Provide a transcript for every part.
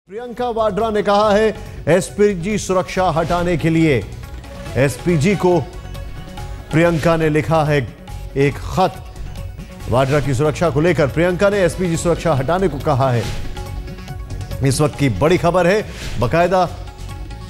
प्रियंका वाड्रा ने कहा है एसपीजी सुरक्षा हटाने के लिए एसपीजी को प्रियंका ने लिखा है एक खत। वाड्रा की सुरक्षा को लेकर प्रियंका ने एसपीजी सुरक्षा हटाने को कहा है। इस वक्त की बड़ी खबर है, बकायदा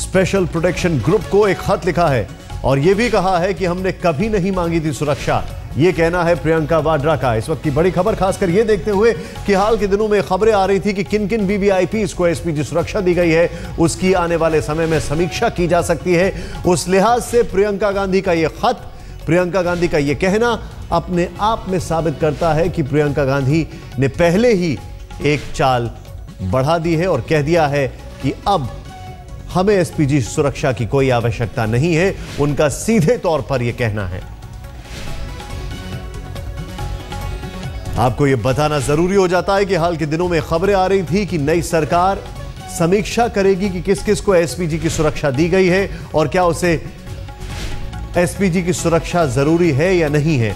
स्पेशल प्रोटेक्शन ग्रुप को एक खत लिखा है और यह भी कहा है कि हमने कभी नहीं मांगी थी सुरक्षा। यह कहना है प्रियंका वाड्रा का। इस वक्त की बड़ी खबर खासकर यह देखते हुए कि हाल के दिनों में खबरें आ रही थी कि किन किन वीवीआईपीज को एसपीजी सुरक्षा दी गई है, उसकी आने वाले समय में समीक्षा की जा सकती है। उस लिहाज से प्रियंका गांधी का यह खत, प्रियंका गांधी का यह कहना अपने आप में साबित करता है कि प्रियंका गांधी ने पहले ही एक चाल बढ़ा दी है और कह दिया है कि अब हमें एसपीजी सुरक्षा की कोई आवश्यकता नहीं है। उनका सीधे तौर पर यह कहना है। आपको यह बताना जरूरी हो जाता है कि हाल के दिनों में खबरें आ रही थी कि नई सरकार समीक्षा करेगी कि किस किस को एसपीजी की सुरक्षा दी गई है और क्या उसे एसपीजी की सुरक्षा जरूरी है या नहीं है।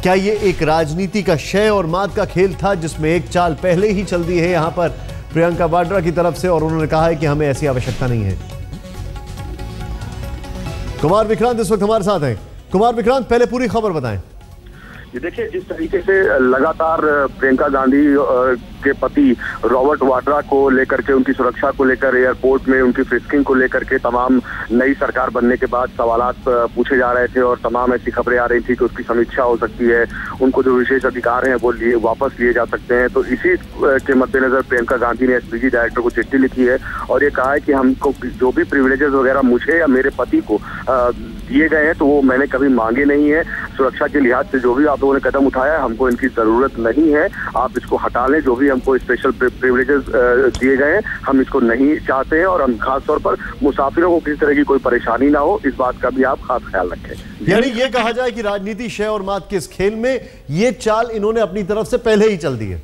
क्या यह एक राजनीति का शय और मात का खेल था जिसमें एक चाल पहले ही चल दी है यहां पर प्रियंका वाड्रा की तरफ से और उन्होंने कहा है कि हमें ऐसी आवश्यकता नहीं है। कुमार विक्रांत इस वक्त हमारे साथ हैं। कुमार विक्रांत, पहले पूरी खबर बताएं। देखिए, जिस तरीके से लगातार प्रियंका गांधी के पति रॉबर्ट वाड्रा को लेकर के, उनकी सुरक्षा को लेकर, एयरपोर्ट में उनकी फ्रिस्किंग को लेकर के तमाम नई सरकार बनने के बाद सवालात पूछे जा रहे थे और तमाम ऐसी खबरें आ रही थी कि उसकी समीक्षा हो सकती है, उनको जो विशेष अधिकार हैं वो वापस लिए जा सकते हैं। तो इसी के मद्देनजर प्रियंका गांधी ने एसपीजी डायरेक्टर को चिट्ठी लिखी है और ये कहा है कि हमको जो भी प्रिविलेजेस वगैरह मुझे या मेरे पति को दिए गए हैं तो वो मैंने कभी मांगे नहीं है। सुरक्षा के लिहाज से जो भी आप लोगों ने कदम उठाया है, हमको इनकी जरूरत नहीं है, आप इसको हटा लें। जो भी हमको स्पेशल प्रिविलेजेस दिए गए हैं हम इसको नहीं चाहते हैं और हम खास तौर पर मुसाफिरों को किसी तरह की कोई परेशानी ना हो, इस बात का भी आप खास ख्याल रखें। यानी ये कहा जाए कि राजनीति शय और मात के इस खेल में ये चाल इन्होंने अपनी तरफ से पहले ही चल दी है।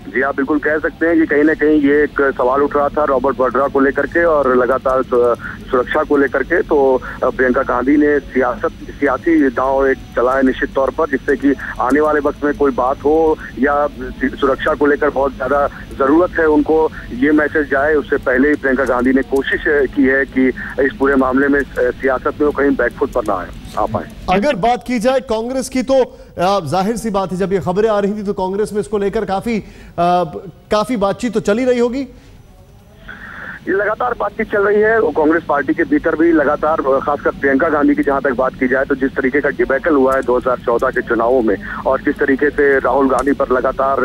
जी, आप बिल्कुल कह सकते हैं कि कहीं ना कहीं ये एक सवाल उठ रहा था रॉबर्ट वाड्रा को लेकर के और लगातार सुरक्षा को लेकर के। तो प्रियंका गांधी ने सियासी दांव एक चला है निश्चित तौर पर, जिससे कि आने वाले वक्त में कोई बात हो या सुरक्षा को लेकर बहुत ज्यादा जरूरत है उनको ये मैसेज जाए, उससे पहले ही प्रियंका गांधी ने कोशिश की है कि इस पूरे मामले में सियासत में वो कहीं बैकफुट पर ना आ पाए। अगर बात की जाए कांग्रेस की तो जाहिर सी बात है, जब ये खबरें आ रही थी तो कांग्रेस में इसको लेकर काफी बातचीत तो चली रही होगी। लगातार बातचीत चल रही है कांग्रेस पार्टी के भीतर भी लगातार, खासकर प्रियंका गांधी की जहां तक बात की जाए तो जिस तरीके का डिबेकल हुआ है 2014 के चुनावों में और जिस तरीके से राहुल गांधी पर लगातार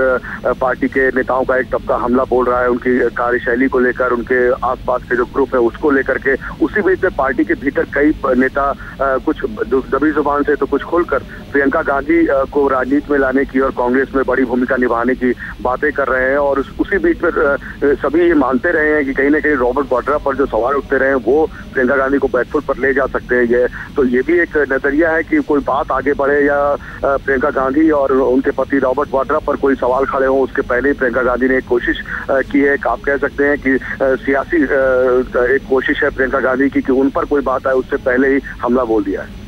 पार्टी के नेताओं का एक तबका हमला बोल रहा है उनकी कार्यशैली को लेकर, उनके आसपास के जो ग्रुप है उसको लेकर के, उसी बीच में पार्टी के भीतर कई नेता कुछ दबी जुबान से तो कुछ खुलकर प्रियंका गांधी को राजनीति में लाने की और कांग्रेस में बड़ी भूमिका निभाने की बातें कर रहे हैं। और उसी बीच में सभी ये मानते रहे हैं कि कहीं ना रॉबर्ट वाड्रा पर जो सवाल उठते रहे वो प्रियंका गांधी को बैकफुट पर ले जा सकते हैं। ये भी एक नजरिया है कि कोई बात आगे बढ़े या प्रियंका गांधी और उनके पति रॉबर्ट वाड्रा पर कोई सवाल खड़े हो उसके पहले ही प्रियंका गांधी ने एक कोशिश की है। आप कह सकते हैं कि सियासी एक कोशिश है प्रियंका गांधी की कि उन पर कोई बात आए उससे पहले ही हमला बोल दिया है।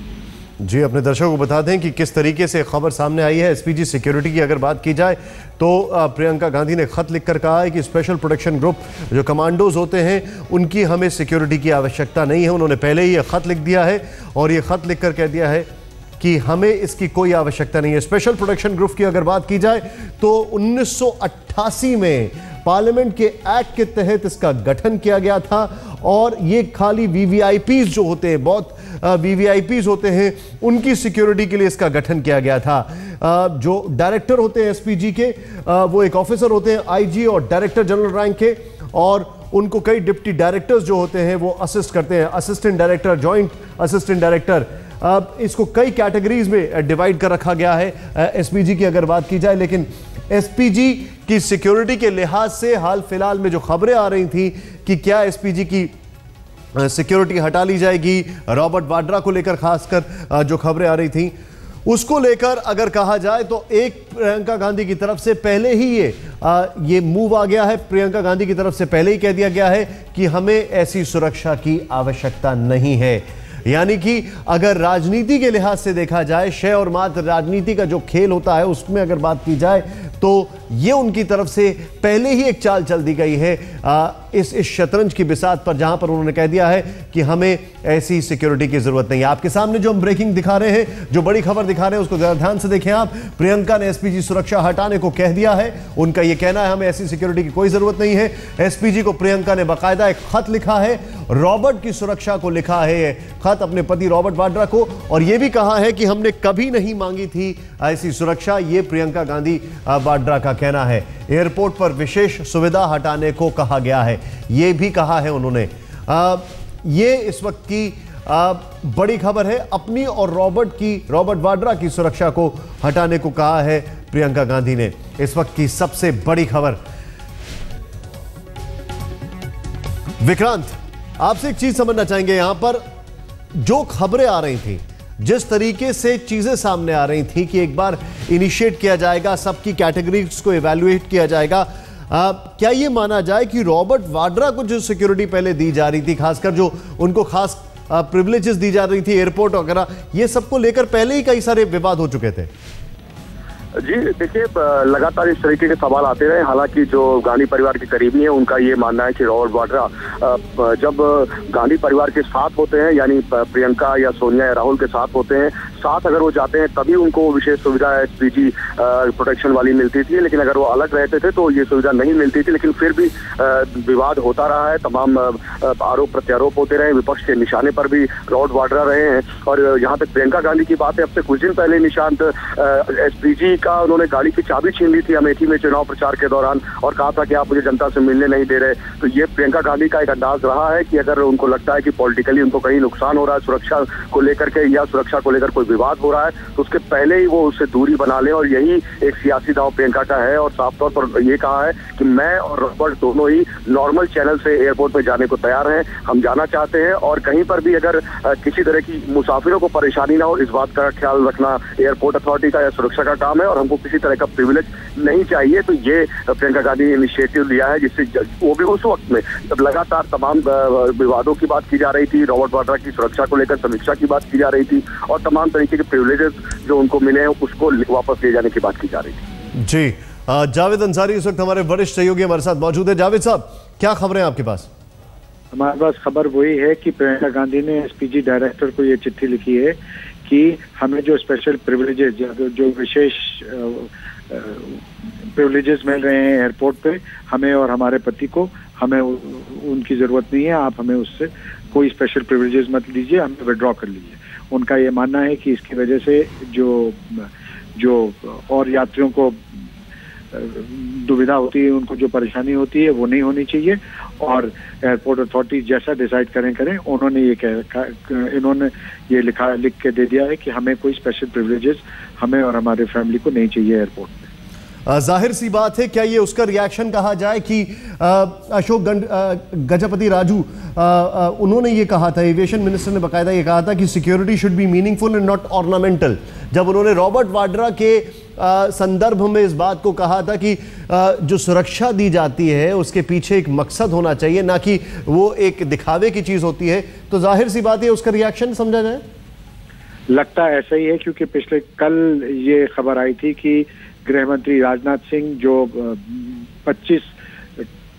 जी, अपने दर्शकों को बता दें कि किस तरीके से खबर सामने आई है। एसपीजी सिक्योरिटी की अगर बात की जाए तो प्रियंका गांधी ने खत लिखकर कहा है कि स्पेशल प्रोटेक्शन ग्रुप जो कमांडोज होते हैं उनकी हमें सिक्योरिटी की आवश्यकता नहीं है। उन्होंने पहले ही यह खत लिख दिया है और यह खत लिखकर कह दिया है कि हमें इसकी कोई आवश्यकता नहीं है। स्पेशल प्रोटेक्शन ग्रुप की अगर बात की जाए तो 1988 में पार्लियामेंट के एक्ट के तहत इसका गठन किया गया था और ये खाली वीवीआईपीज जो होते हैं, बहुत वीवीआईपीज होते हैं, उनकी सिक्योरिटी के लिए इसका गठन किया गया था। जो डायरेक्टर होते हैं एसपीजी के, वो एक ऑफिसर होते हैं आईजी और डायरेक्टर जनरल रैंक के, और उनको कई डिप्टी डायरेक्टर्स जो होते हैं वो असिस्ट करते हैं, assistant director, joint assistant director. इसको कई कैटेगरीज में डिवाइड कर रखा गया है एसपीजी की अगर बात की जाए। लेकिन एसपीजी की सिक्योरिटी के लिहाज से हाल फिलहाल में जो खबरें आ रही थी कि क्या एसपीजी की सिक्योरिटी हटा ली जाएगी, रॉबर्ट वाड्रा को लेकर खासकर जो खबरें आ रही थी उसको लेकर अगर कहा जाए तो एक प्रियंका गांधी की तरफ से पहले ही ये मूव आ गया है। प्रियंका गांधी की तरफ से पहले ही कह दिया गया है कि हमें ऐसी सुरक्षा की आवश्यकता नहीं है। यानी कि अगर राजनीति के लिहाज से देखा जाए, शय और मात राजनीति का जो खेल होता है उसमें अगर बात की जाए तो ये उनकी तरफ से पहले ही एक चाल चल दी गई है इस शतरंज की बिसात पर, जहां पर उन्होंने कह दिया है कि हमें ऐसी सिक्योरिटी की जरूरत नहीं है। आपके सामने जो हम ब्रेकिंग दिखा रहे हैं, जो बड़ी खबर दिखा रहे हैं, उसको जरा ध्यान से देखें आप। प्रियंका ने एसपीजी सुरक्षा हटाने को कह दिया है। उनका यह कहना है हमें ऐसी सिक्योरिटी की कोई जरूरत नहीं है। एसपीजी को प्रियंका ने बाकायदा एक खत लिखा है, रॉबर्ट की सुरक्षा को लिखा है खत, अपने पति रॉबर्ट वाड्रा को, और यह भी कहा है कि हमने कभी नहीं मांगी थी ऐसी सुरक्षा। यह प्रियंका गांधी वाड्रा का कहना है। एयरपोर्ट पर विशेष सुविधा हटाने को कहा गया है, यह भी कहा है उन्होंने। ये इस वक्त की बड़ी खबर है। अपनी और रॉबर्ट वाड्रा की सुरक्षा को हटाने को कहा है प्रियंका गांधी ने। इस वक्त की सबसे बड़ी खबर। विक्रांत, आपसे एक चीज समझना चाहेंगे, यहां पर जो खबरें आ रही थी, जिस तरीके से चीजें सामने आ रही थी कि एक बार इनिशिएट किया जाएगा, सबकी कैटेगरीज को इवैल्यूएट किया जाएगा, क्या यह माना जाए कि रॉबर्ट वाड्रा को जो सिक्योरिटी पहले दी जा रही थी, खासकर जो उनको खास प्रिविलेजेस दी जा रही थी एयरपोर्ट वगैरह, ये सबको लेकर पहले ही कई सारे विवाद हो चुके थे? जी देखिए, लगातार इस तरीके के सवाल आते रहे। हालांकि जो गांधी परिवार के करीबी हैं, उनका ये मानना है कि रॉबर्ट वाड्रा जब गांधी परिवार के साथ होते हैं, यानी प्रियंका या सोनिया या राहुल के साथ होते हैं, साथ अगर वो जाते हैं तभी उनको विशेष सुविधा एसपीजी प्रोटेक्शन वाली मिलती थी। लेकिन अगर वो अलग रहते थे तो ये सुविधा नहीं मिलती थी। लेकिन फिर भी विवाद होता रहा है, तमाम आरोप प्रत्यारोप होते रहे, विपक्ष के निशाने पर भी रॉबर्ट वाड्रा रहे हैं। और यहाँ तक प्रियंका गांधी की बात है, अब से कुछ दिन पहले निशांत एसपीजी का उन्होंने गाड़ी की चाबी छीन ली थी अमेठी में चुनाव प्रचार के दौरान, और कहा था कि आप मुझे जनता से मिलने नहीं दे रहे। तो ये प्रियंका गांधी का एक अंदाज रहा है कि अगर उनको लगता है कि पॉलिटिकली उनको कहीं नुकसान हो रहा है सुरक्षा को लेकर के, या सुरक्षा को लेकर कोई विवाद हो रहा है, तो उसके पहले ही वो उससे दूरी बना ले। और यही एक सियासी दांव प्रियंका का है। और साफ तौर पर ये कहा है कि मैं और रॉबर्ट दोनों ही नॉर्मल चैनल से एयरपोर्ट पे जाने को तैयार हैं, हम जाना चाहते हैं। और कहीं पर भी अगर किसी तरह की मुसाफिरों को परेशानी ना हो, इस बात का ख्याल रखना एयरपोर्ट अथॉरिटी का या सुरक्षा का काम है, और हमको किसी तरह का प्रिविलेज नहीं चाहिए। तो ये प्रियंका गांधी ने इनिशिएटिव लिया है, जिससे वो भी उस वक्त में जब लगातार तमाम विवादों की बात की जा रही थी, रॉबर्ट वाड्रा की सुरक्षा को लेकर समीक्षा की बात की जा रही थी, और तमाम तरीके के प्रिविलेजेस जो उनको मिले हैं उसको वापस ले जाने की बात की जा रही थी। जी, जावेद अंसारी इस वक्त हमारे वरिष्ठ सहयोगी हमारे साथ मौजूद है। जावेद साहब, क्या खबरें आपके पास? हमारे पास खबर वही है कि प्रियंका गांधी ने एसपीजी डायरेक्टर को ये चिट्ठी लिखी है कि हमें जो स्पेशल प्रिविलेजेस, जो विशेष प्रिविलेजेस मिल रहे हैं एयरपोर्ट पे, हमें और हमारे पति को, हमें उनकी जरूरत नहीं है। आप हमें उससे कोई स्पेशल प्रिविलेजेस मत लीजिए, हमें विड्रॉ कर लीजिए। उनका ये मानना है कि इसकी वजह से जो और यात्रियों को दुविधा होती है, उनको जो परेशानी होती है, वो नहीं होनी चाहिए। और एयरपोर्ट अथॉरिटी जैसा डिसाइड करें। इन्होंने ये लिख के दे दिया है कि हमें कोई स्पेशल प्रिविलेजेस हमें और हमारे फैमिली को नहीं चाहिए एयरपोर्ट में। जाहिर सी बात है, क्या ये उसका रिएक्शन कहा जाए कि अशोक गजपति राजू उन्होंने ये कहा था, एविएशन मिनिस्टर ने बाकायदा ये कहा था कि security should be meaningful and not ornamental, जब उन्होंने रॉबर्ट वाड्रा के संदर्भ में इस बात को कहा था कि जो सुरक्षा दी जाती है उसके पीछे एक मकसद होना चाहिए, ना कि वो एक दिखावे की चीज होती है। तो जाहिर सी बात है उसका रिएक्शन समझा जाए। लगता ऐसा ही है, क्योंकि पिछले कल ये खबर आई थी कि गृह मंत्री राजनाथ सिंह जो 25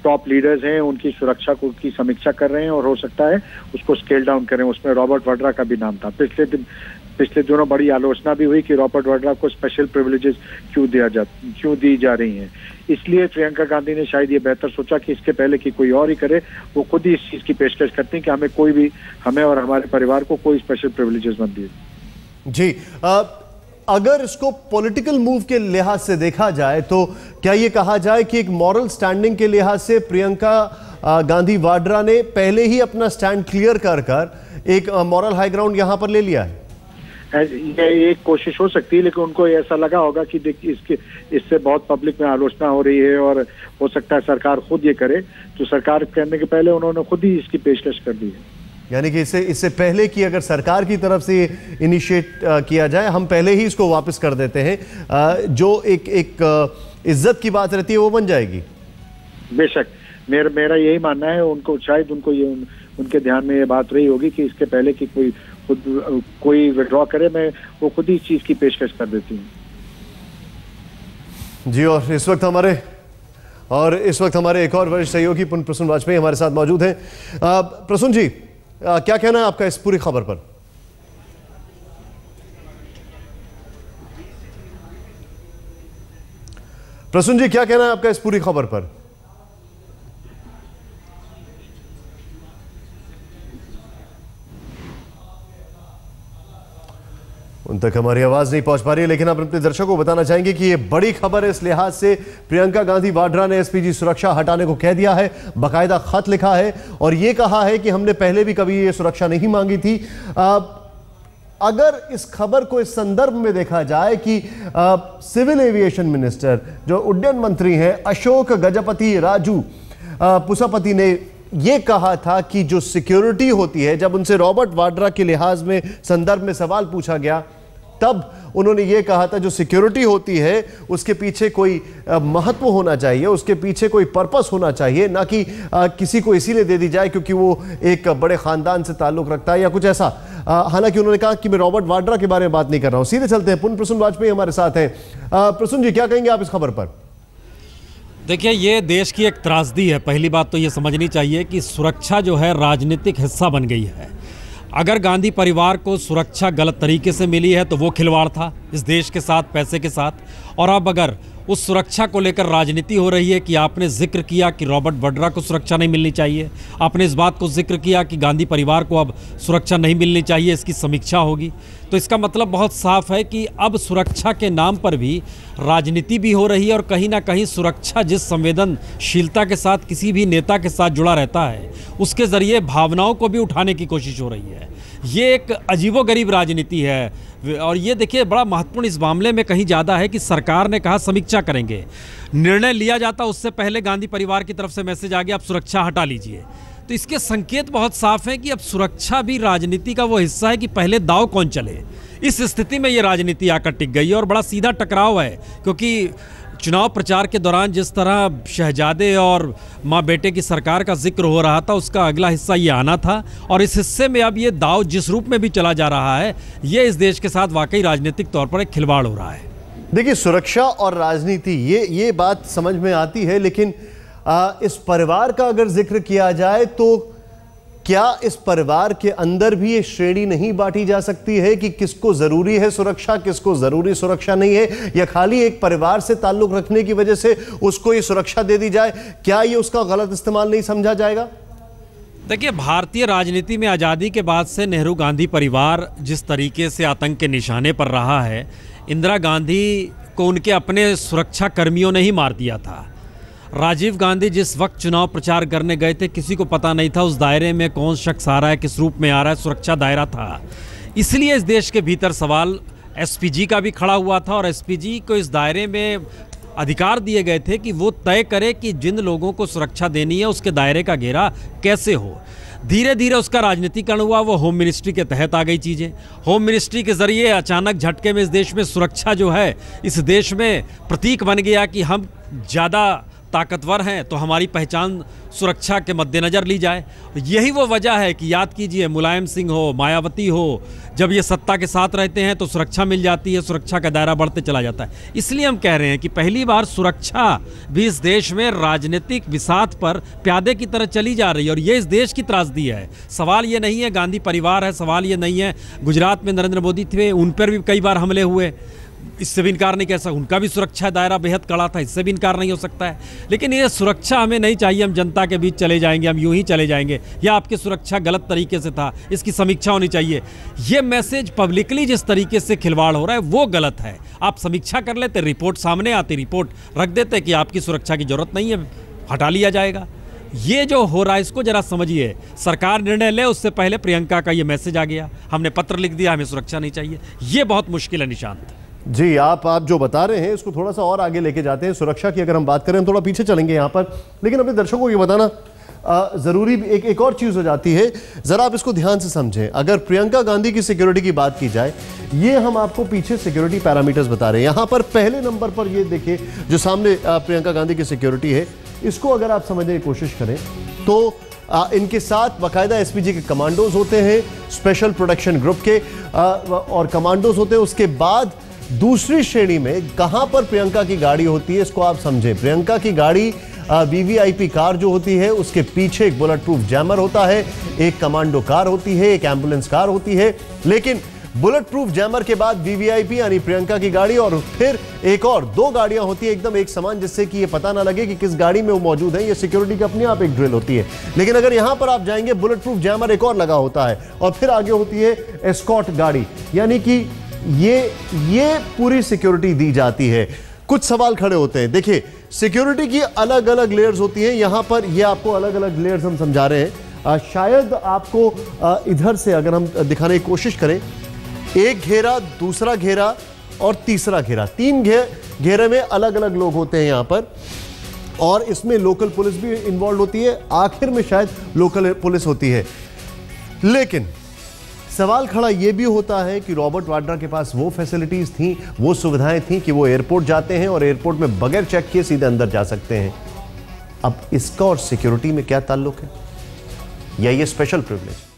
टॉप लीडर्स हैं उनकी सुरक्षा की समीक्षा कर रहे हैं, और हो सकता है उसको स्केल डाउन करें। उसमें रॉबर्ट वाड्रा का भी नाम था। पिछले दिनों बड़ी आलोचना भी हुई कि रॉबर्ट वाड्रा को स्पेशल प्रिविलेजेस क्यों दी जा रही हैं। इसलिए प्रियंका गांधी ने शायद ये बेहतर सोचा कि इसके पहले कि कोई और ही करे, वो खुद ही इस चीज की पेशकश करती हैं कि हमें और हमारे परिवार को कोई स्पेशल प्रिविलेजेस मत दिए। जी, अगर इसको पॉलिटिकल मूव के लिहाज से देखा जाए तो क्या ये कहा जाए कि एक मॉरल स्टैंडिंग के लिहाज से प्रियंका गांधी वाड्रा ने पहले ही अपना स्टैंड क्लियर कर एक मॉरल हाई ग्राउंड यहां पर ले लिया है? ये एक कोशिश हो सकती है, लेकिन उनको ऐसा लगा होगा कि इससे बहुत पब्लिक में आलोचना हो रही है और हो सकता है सरकार खुद ये करे, तो सरकार करने के पहले उन्होंने खुद ही इसकी पेशकश कर दी है। यानी कि इससे पहले कि अगर सरकार की तरफ से इनिशिएट किया जाए, हम पहले ही इसको वापस कर देते हैं, जो एक इज्जत की बात रहती है वो बन जाएगी। बेशक, मेरा यही मानना है। उनको शायद उनके ध्यान में ये बात रही होगी कि इसके पहले कि कोई विड्रॉ करे, मैं वो खुद ही इस चीज की पेशकश कर देती हूँ। जी, और इस वक्त हमारे एक और वरिष्ठ सहयोगी पुन प्रसून वाजपेयी हमारे साथ मौजूद हैं। प्रसून जी, क्या कहना है आपका इस पूरी खबर पर? प्रसून जी, क्या कहना है आपका इस पूरी खबर पर? उन तक हमारी आवाज नहीं पहुंच पा रही है, लेकिन आप अपने दर्शकों को बताना चाहेंगे कि यह बड़ी खबर है इस लिहाज से। प्रियंका गांधी वाड्रा ने एसपीजी सुरक्षा हटाने को कह दिया है, बाकायदा खत लिखा है और यह कहा है कि हमने पहले भी कभी यह सुरक्षा नहीं मांगी थी। अगर इस खबर को इस संदर्भ में देखा जाए कि सिविल एविएशन मिनिस्टर जो उड्डयन मंत्री हैं अशोक गजपति राजू पुसापति ने यह कहा था कि जो सिक्योरिटी होती है, जब उनसे रॉबर्ट वाड्रा के लिहाज में संदर्भ में सवाल पूछा गया तब उन्होंने ये कहा था जो सिक्योरिटी होती है उसके पीछे कोई महत्व होना चाहिए, उसके पीछे कोई पर्पस होना चाहिए, ना कि किसी को इसीलिए दे दी जाए क्योंकि वो एक बड़े खानदान से ताल्लुक रखता है या कुछ ऐसा। हालांकि उन्होंने कहा कि मैं रॉबर्ट वाड्रा के बारे में बात नहीं कर रहा हूं। सीधे चलते हैं, पुन प्रसून वाजपेयी हमारे साथ हैं। प्रसून जी, क्या कहेंगे आप इस खबर पर? देखिए, ये देश की एक त्रासदी है। पहली बात तो ये समझनी चाहिए कि सुरक्षा जो है राजनीतिक हिस्सा बन गई है। अगर गांधी परिवार को सुरक्षा गलत तरीके से मिली है तो वो खिलवाड़ था इस देश के साथ, पैसे के साथ। और अब अगर उस सुरक्षा को लेकर राजनीति हो रही है कि आपने जिक्र किया कि रॉबर्ट वाड्रा को सुरक्षा नहीं मिलनी चाहिए, आपने इस बात को जिक्र किया कि गांधी परिवार को अब सुरक्षा नहीं मिलनी चाहिए, इसकी समीक्षा होगी, तो इसका मतलब बहुत साफ है कि अब सुरक्षा के नाम पर भी राजनीति भी हो रही है और कहीं ना कहीं सुरक्षा जिस संवेदनशीलता के साथ किसी भी नेता के साथ जुड़ा रहता है उसके ज़रिए भावनाओं को भी उठाने की कोशिश हो रही है। ये एक अजीबोगरीब राजनीति है। और ये देखिए, बड़ा महत्वपूर्ण इस मामले में कहीं ज़्यादा है कि सरकार ने कहा समीक्षा करेंगे, निर्णय लिया जाता उससे पहले गांधी परिवार की तरफ से मैसेज आ गया आप सुरक्षा हटा लीजिए। तो इसके संकेत बहुत साफ हैं कि अब सुरक्षा भी राजनीति का वो हिस्सा है कि पहले दांव कौन चले। इस स्थिति में ये राजनीति आकर टिक गई है और बड़ा सीधा टकराव है, क्योंकि चुनाव प्रचार के दौरान जिस तरह शहजादे और माँ बेटे की सरकार का जिक्र हो रहा था उसका अगला हिस्सा ये आना था और इस हिस्से में अब ये दांव जिस रूप में भी चला जा रहा है ये इस देश के साथ वाकई राजनीतिक तौर पर एक खिलवाड़ हो रहा है। देखिए, सुरक्षा और राजनीति ये बात समझ में आती है, लेकिन इस परिवार का अगर जिक्र किया जाए तो क्या इस परिवार के अंदर भी ये श्रेणी नहीं बांटी जा सकती है कि किसको जरूरी है सुरक्षा, किसको जरूरी सुरक्षा नहीं है, या खाली एक परिवार से ताल्लुक रखने की वजह से उसको ये सुरक्षा दे दी जाए? क्या ये उसका गलत इस्तेमाल नहीं समझा जाएगा? देखिए, भारतीय राजनीति में आज़ादी के बाद से नेहरू गांधी परिवार जिस तरीके से आतंक के निशाने पर रहा है, इंदिरा गांधी को उनके अपने सुरक्षा कर्मियों ने ही मार दिया था। राजीव गांधी जिस वक्त चुनाव प्रचार करने गए थे किसी को पता नहीं था उस दायरे में कौन शख्स आ रहा है, किस रूप में आ रहा है, सुरक्षा दायरा था। इसलिए इस देश के भीतर सवाल एसपीजी का भी खड़ा हुआ था और एसपीजी को इस दायरे में अधिकार दिए गए थे कि वो तय करे कि जिन लोगों को सुरक्षा देनी है उसके दायरे का घेरा कैसे हो। धीरे धीरे उसका राजनीतिकरण हुआ, वो होम मिनिस्ट्री के तहत आ गई चीज़ें। होम मिनिस्ट्री के ज़रिए अचानक झटके में इस देश में सुरक्षा जो है इस देश में प्रतीक बन गया कि हम ज़्यादा ताकतवर हैं तो हमारी पहचान सुरक्षा के मद्देनज़र ली जाए। यही वो वजह है कि याद कीजिए, मुलायम सिंह हो, मायावती हो, जब ये सत्ता के साथ रहते हैं तो सुरक्षा मिल जाती है, सुरक्षा का दायरा बढ़ते चला जाता है। इसलिए हम कह रहे हैं कि पहली बार सुरक्षा भी इस देश में राजनीतिक बिसात पर प्यादे की तरह चली जा रही है और ये इस देश की त्रासदी है। सवाल ये नहीं है गांधी परिवार है, सवाल ये नहीं है गुजरात में नरेंद्र मोदी थे, उन पर भी कई बार हमले हुए, इससे भी इनकार नहीं कह सकता, उनका भी सुरक्षा दायरा बेहद कड़ा था, इससे भी इनकार नहीं हो सकता है। लेकिन ये सुरक्षा हमें नहीं चाहिए, हम जनता के बीच चले जाएंगे, हम यूं ही चले जाएंगे, या आपकी सुरक्षा गलत तरीके से था, इसकी समीक्षा होनी चाहिए। ये मैसेज पब्लिकली जिस तरीके से खिलवाड़ हो रहा है वो गलत है। आप समीक्षा कर लेते, रिपोर्ट सामने आती, रिपोर्ट रख देते कि आपकी सुरक्षा की जरूरत नहीं है, हटा लिया जाएगा। ये जो हो रहा है इसको जरा समझिए। सरकार निर्णय ले उससे पहले प्रियंका का ये मैसेज आ गया, हमने पत्र लिख दिया हमें सुरक्षा नहीं चाहिए। ये बहुत मुश्किल है निशांत जी। आप जो बता रहे हैं इसको थोड़ा सा और आगे लेके जाते हैं। सुरक्षा की अगर हम बात करें, हम थोड़ा पीछे चलेंगे यहाँ पर, लेकिन अपने दर्शकों को ये बताना जरूरी एक और चीज हो जाती है, जरा आप इसको ध्यान से समझें। अगर प्रियंका गांधी की सिक्योरिटी की बात की जाए, ये हम आपको पीछे सिक्योरिटी पैरामीटर्स बता रहे हैं। यहाँ पर पहले नंबर पर ये देखिए जो सामने प्रियंका गांधी की सिक्योरिटी है, इसको अगर आप समझने की कोशिश करें तो इनके साथ बाकायदा एसपीजी के कमांडोज होते हैं, स्पेशल प्रोटेक्शन ग्रुप के और कमांडोज होते हैं। उसके बाद दूसरी श्रेणी में कहां पर प्रियंका की गाड़ी होती है, इसको आप समझें। प्रियंका की गाड़ी वीवीआईपी कार जो होती है, उसके पीछे एक बुलेट प्रूफ जैमर होता है, एक कमांडो कार होती है, एक एम्बुलेंस कार होती है। लेकिन बुलेट प्रूफ जैमर के बाद वीवीआईपी यानी प्रियंका की गाड़ी और फिर एक और 2 गाड़ियां होती है एकदम एक समान, जिससे कि ये पता ना लगे कि किस गाड़ी में वो मौजूद है। ये सिक्योरिटी की अपने आप एक ड्रिल होती है। लेकिन अगर यहां पर आप जाएंगे, बुलेट प्रूफ जैमर एक और लगा होता है और फिर आगे होती है एस्कॉर्ट गाड़ी, यानी कि ये पूरी सिक्योरिटी दी जाती है। कुछ सवाल खड़े होते हैं। देखिए, सिक्योरिटी की अलग अलग लेयर्स होती हैं। यहां पर ये आपको अलग अलग लेयर्स हम समझा रहे हैं। शायद आपको इधर से अगर हम दिखाने की कोशिश करें, एक घेरा, दूसरा घेरा और तीसरा घेरा, 3 घेरे में अलग अलग लोग होते हैं यहां पर, और इसमें लोकल पुलिस भी इन्वॉल्व होती है। आखिर में शायद लोकल पुलिस होती है। लेकिन सवाल खड़ा यह भी होता है कि रॉबर्ट वाड्रा के पास वो फैसिलिटीज थी, वो सुविधाएं थी कि वो एयरपोर्ट जाते हैं और एयरपोर्ट में बगैर चेक किए सीधे अंदर जा सकते हैं। अब इसका और सिक्योरिटी में क्या ताल्लुक है, या ये स्पेशल प्रिविलेज?